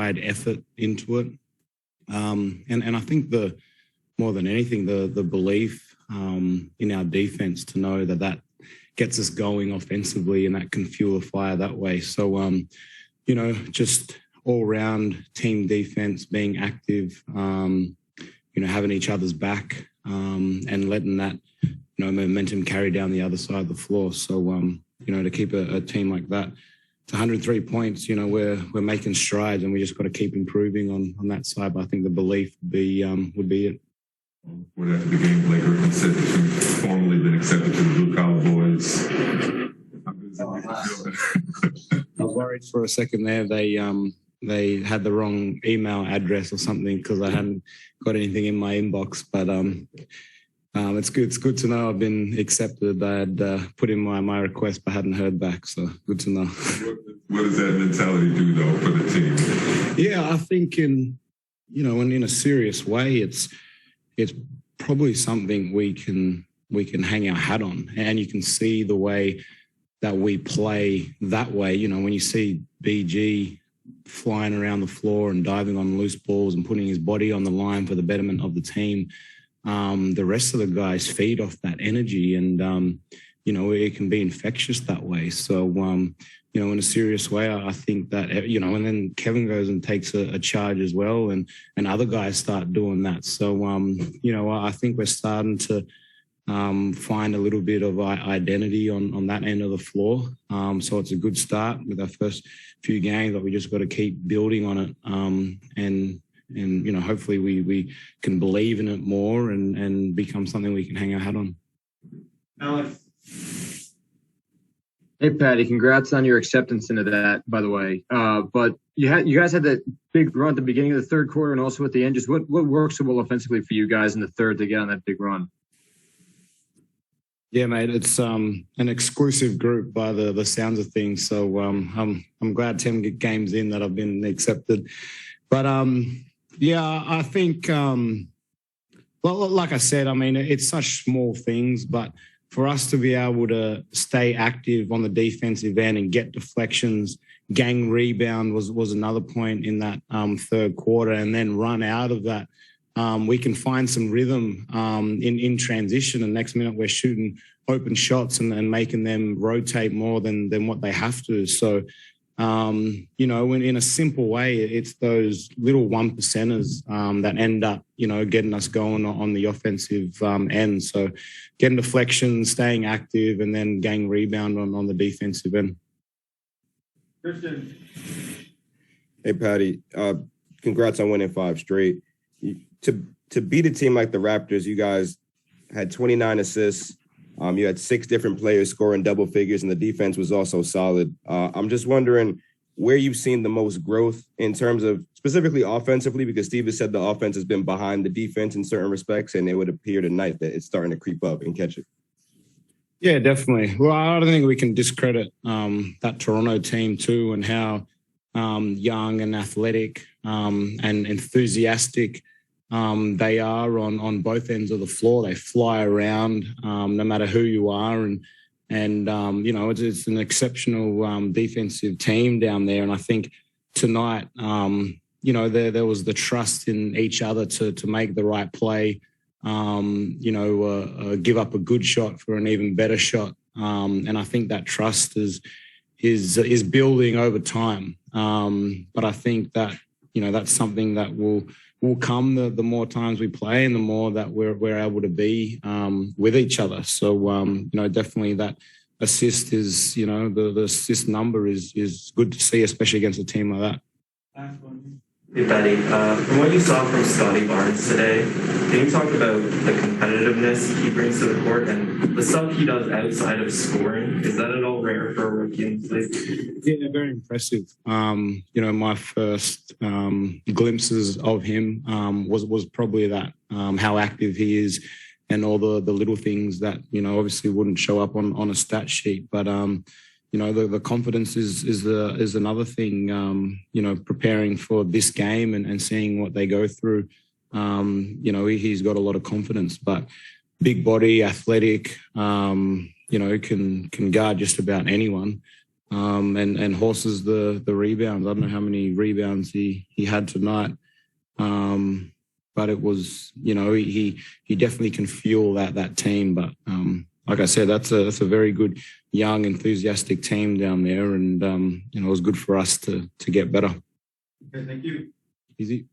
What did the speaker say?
applied effort into it. And I think more than anything, the belief in our defense to know that gets us going offensively and that can fuel a fire that way. So, just all round team defense, being active, having each other's back and letting that, momentum carry down the other side of the floor. So, to keep a team like that to 103 points, we're making strides and we just got to keep improving on that side. But I think the belief would be it. Right after the game, Blake Griffin said that you've formally been accepted to the Blue Collar Boys. I was worried for a second there. They had the wrong email address or something because I hadn't got anything in my inbox. But it's good to know I've been accepted. I had put in my request but hadn't heard back. So good to know. What does that mentality do though for the team? Yeah, I think in a serious way, it's probably something we can hang our hat on, and you can see the way that we play that way. When you see BG flying around the floor and diving on loose balls and putting his body on the line for the betterment of the team, the rest of the guys feed off that energy, and it can be infectious that way. So in a serious way, I think that, and then Kevin goes and takes a charge as well, and other guys start doing that. So I think we're starting to find a little bit of identity on that end of the floor. So it's a good start with our first few games, but we just got to keep building on it. And hopefully we can believe in it more and become something we can hang our hat on. Alex. Hey, Patty, congrats on your acceptance into that, by the way. But you guys had that big run at the beginning of the third quarter and also at the end. Just what worked so well offensively for you guys in the third to get on that big run? Yeah, mate, it's an exclusive group by the sounds of things. So I'm glad 10 games in that I've been accepted. But I think, like I said, it's such small things, but for us to be able to stay active on the defensive end and get deflections, gang rebound was another point in that third quarter, and then run out of that. We can find some rhythm in transition, and next minute we're shooting open shots and making them rotate more than what they have to. So, when in a simple way, it's those little 1%ers that end up, getting us going on the offensive end. So getting deflections, staying active, and then gang rebound on the defensive end. Christian. Hey, Patty, congrats on winning 5 straight. To beat a team like the Raptors, you guys had 29 assists. You had 6 different players scoring double figures, and the defense was also solid. I'm just wondering where you've seen the most growth in terms of specifically offensively, because Steve has said the offense has been behind the defense in certain respects, and it would appear tonight that it's starting to creep up and catch it. Yeah, definitely. Well, I don't think we can discredit that Toronto team too, and how young and athletic and enthusiastic they are on both ends of the floor. They fly around no matter who you are, and it's an exceptional defensive team down there. And I think tonight, there was the trust in each other to make the right play, give up a good shot for an even better shot. And I think that trust is building over time. But I think that, that's something that will come the more times we play and the more that we're able to be with each other. So, definitely that assist is, the assist number is good to see, especially against a team like that. Last one. Hey, Betty, from what you saw from Scotty Barnes today, can you talk about the competitiveness he brings to the court and the stuff he does outside of scoring? Is that at all rare for a rookie in this league? Yeah, very impressive. My first glimpses of him was probably that, how active he is and all the little things that, obviously wouldn't show up on a stat sheet. But, the confidence is another thing, preparing for this game and seeing what they go through. He's got a lot of confidence, but big body, athletic, can guard just about anyone. and horses the rebounds. I don't know how many rebounds he had tonight, but it was, you know, he definitely can fuel that team. But like I said, that's a very good, young, enthusiastic team down there, and you know, it was good for us to get better. Okay, thank you. Easy.